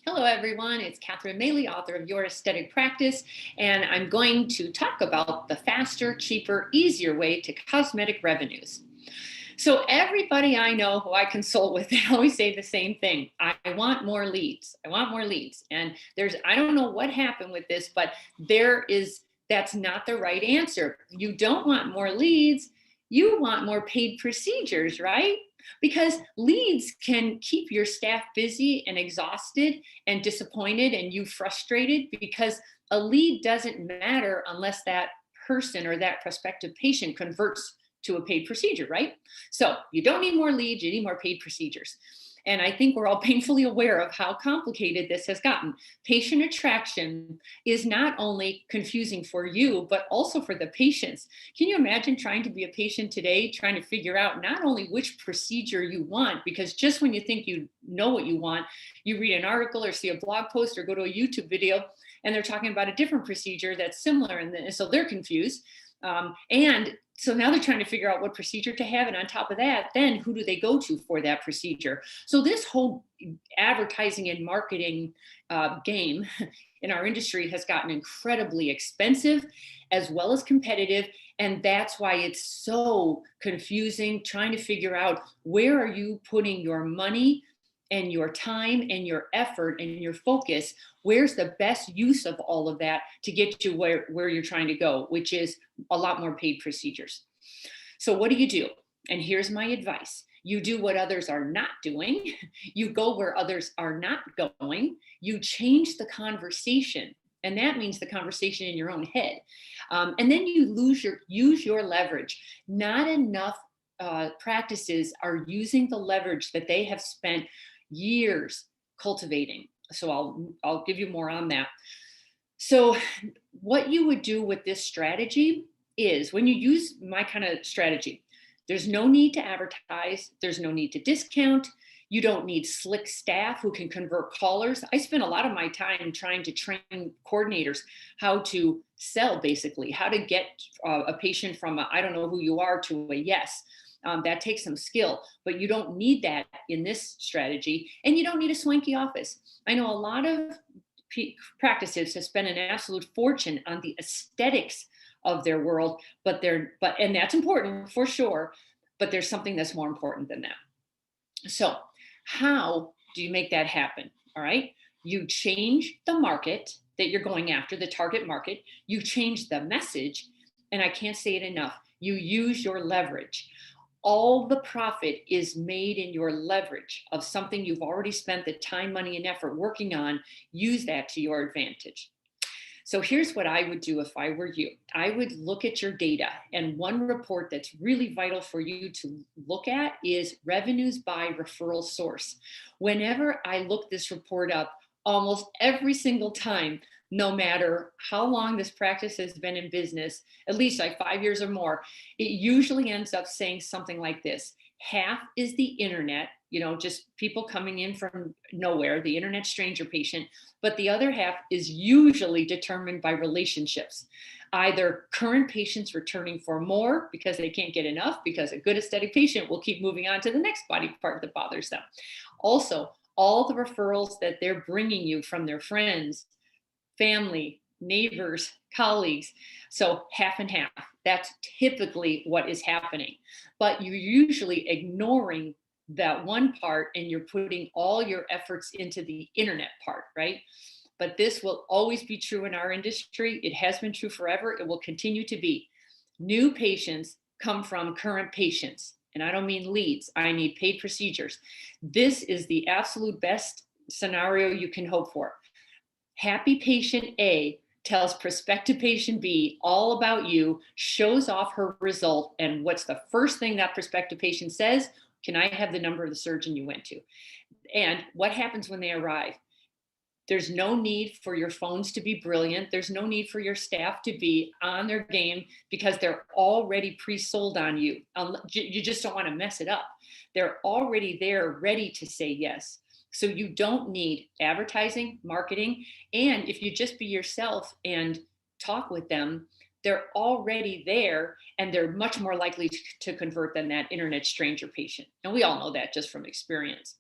Hello, everyone. It's Catherine Maley, author of Your Aesthetic Practice, and I'm going to talk about the faster, cheaper, easier way to cosmetic revenues. So everybody I know who I consult with, they always say the same thing. I want more leads. I want more leads. And I don't know what happened with this, but that's not the right answer. You don't want more leads. You want more paid procedures, right? Because leads can keep your staff busy and exhausted and disappointed and you frustrated, because a lead doesn't matter unless that person or that prospective patient converts to a paid procedure, right? So you don't need more leads, you need more paid procedures. And I think we're all painfully aware of how complicated this has gotten. Patient attraction is not only confusing for you, but also for the patients. Can you imagine trying to be a patient today, trying to figure out not only which procedure you want, because just when you think you know what you want, you read an article or see a blog post or go to a YouTube video and they're talking about a different procedure that's similar. And so they're confused. And so now they're trying to figure out what procedure to have. And on top of that, then who do they go to for that procedure? So this whole advertising and marketing game in our industry has gotten incredibly expensive as well as competitive. And that's why it's so confusing trying to figure out, where are you putting your money and your time and your effort and your focus? Where's the best use of all of that to get you where you're trying to go, which is a lot more paid procedures. So what do you do? And here's my advice. You do what others are not doing. You go where others are not going. You change the conversation. And that means the conversation in your own head. And then you use your leverage. Not enough practices are using the leverage that they have spent years cultivating. So I'll give you more on that. So what you would do with this strategy is, when you use my kind of strategy, there's no need to advertise. There's no need to discount. You don't need slick staff who can convert callers. I spend a lot of my time trying to train coordinators how to sell, basically, how to get a patient from a, I don't know who you are, to a yes. That takes some skill, but you don't need that in this strategy, and you don't need a swanky office. I know a lot of practices have spent an absolute fortune on the aesthetics of their world, and that's important for sure, but there's something that's more important than that. So how do you make that happen? All right. You change the market that you're going after, the target market. You change the message, and I can't say it enough. You use your leverage. All the profit is made in your leverage of something you've already spent the time, money, and effort working on. Use that to your advantage. So here's what I would do if I were you. I would look at your data, and one report that's really vital for you to look at is revenues by referral source. Whenever I look this report up, almost every single time, no matter how long this practice has been in business, at least like 5 years or more, it usually ends up saying something like this: half is the internet, just people coming in from nowhere, the internet stranger patient, but the other half is usually determined by relationships. Either current patients returning for more because they can't get enough, because a good aesthetic patient will keep moving on to the next body part that bothers them. Also, all the referrals that they're bringing you from their friends, family, neighbors, colleagues. So half and half. That's typically what is happening. But you're usually ignoring that one part, and you're putting all your efforts into the internet part, right? But this will always be true in our industry. It has been true forever. It will continue to be. New patients come from current patients. And I don't mean leads. I need paid procedures. This is the absolute best scenario you can hope for. Happy patient A tells prospective patient B all about you, shows off her result, and what's the first thing that prospective patient says? Can I have the number of the surgeon you went to? And what happens when they arrive? There's no need for your phones to be brilliant. There's no need for your staff to be on their game, because they're already pre-sold on you. You just don't want to mess it up. They're already there, ready to say yes. So you don't need advertising, marketing. And if you just be yourself and talk with them, they're already there, and they're much more likely to convert than that internet stranger patient. And we all know that just from experience.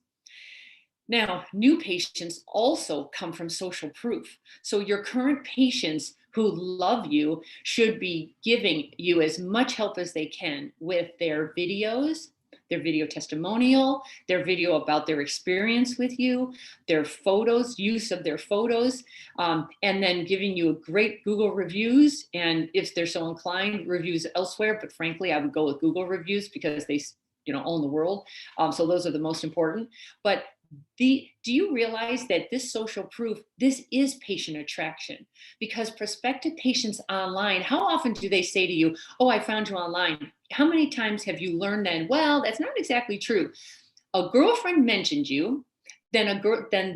Now, new patients also come from social proof. So your current patients who love you should be giving you as much help as they can with their videos, their video testimonial, their video about their experience with you, their photos, use of their photos, and then giving you a great Google reviews. And if they're so inclined, reviews elsewhere. But frankly, I would go with Google reviews because they, own the world. So those are the most important. But do you realize that this social proof, this is patient attraction? Because prospective patients online, how often do they say to you, oh, I found you online? How many times have you learned then, well, that's not exactly true. A girlfriend mentioned you, then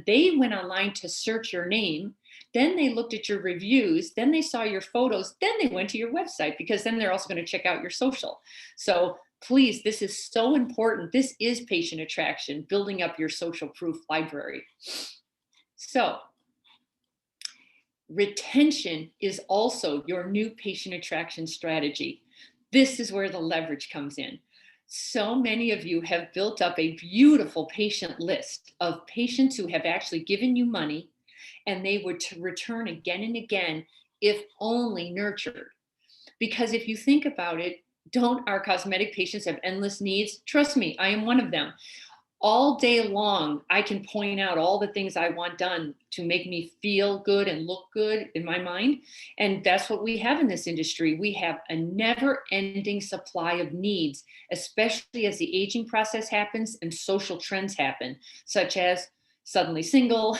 they went online to search your name, then they looked at your reviews, then they saw your photos, then they went to your website, because then they're also going to check out your social. So please, this is so important. This is patient attraction, building up your social proof library. So retention is also your new patient attraction strategy. This is where the leverage comes in. So many of you have built up a beautiful patient list of patients who have actually given you money, and they would return again and again if only nurtured. Because if you think about it, don't our cosmetic patients have endless needs? Trust me, I am one of them. All day long, I can point out all the things I want done to make me feel good and look good in my mind. And that's what we have in this industry. We have a never-ending supply of needs, especially as the aging process happens and social trends happen, such as suddenly single,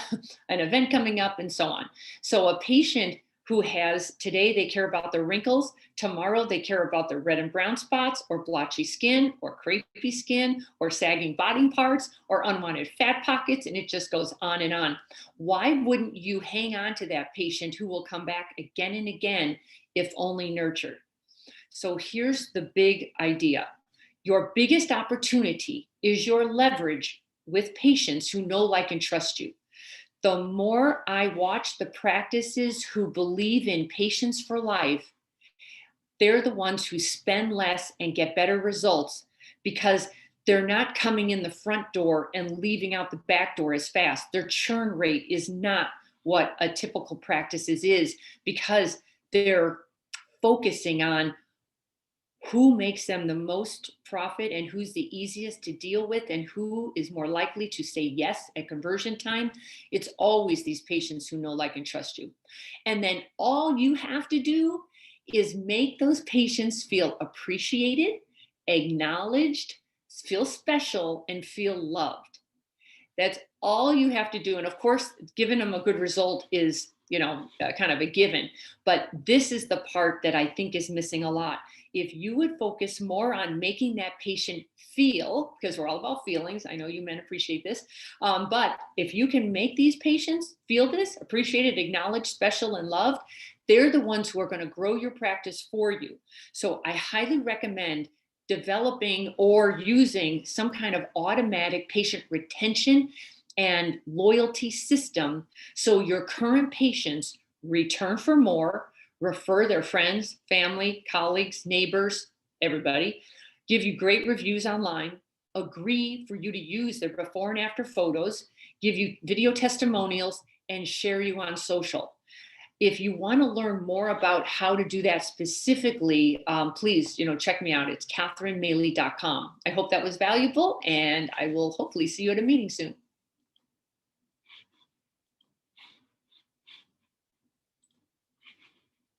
an event coming up, and so on. So a patient who has today, they care about their wrinkles. Tomorrow, they care about their red and brown spots, or blotchy skin, or crepey skin, or sagging body parts, or unwanted fat pockets, and it just goes on and on. Why wouldn't you hang on to that patient who will come back again and again if only nurtured? So here's the big idea. Your biggest opportunity is your leverage with patients who know, like, and trust you. The more I watch the practices who believe in patients for life, they're the ones who spend less and get better results, because they're not coming in the front door and leaving out the back door as fast. Their churn rate is not what a typical practice is, because they're focusing on who makes them the most profit and who's the easiest to deal with and who is more likely to say yes at conversion time. It's always these patients who know, like, and trust you. And then all you have to do is make those patients feel appreciated, acknowledged, feel special, and feel loved. That's all you have to do. And of course, giving them a good result is, kind of a given. But this is the part that I think is missing a lot. If you would focus more on making that patient feel, because we're all about feelings, I know you men appreciate this, but if you can make these patients feel this, appreciated, acknowledged, special, and loved, they're the ones who are going to grow your practice for you. So I highly recommend developing or using some kind of automatic patient retention and loyalty system, so your current patients return for more, refer their friends, family, colleagues, neighbors, everybody, give you great reviews online, agree for you to use their before and after photos, give you video testimonials, and share you on social. If you want to learn more about how to do that specifically, please, check me out. It's CatherineMaley.com. I hope that was valuable, and I will hopefully see you at a meeting soon.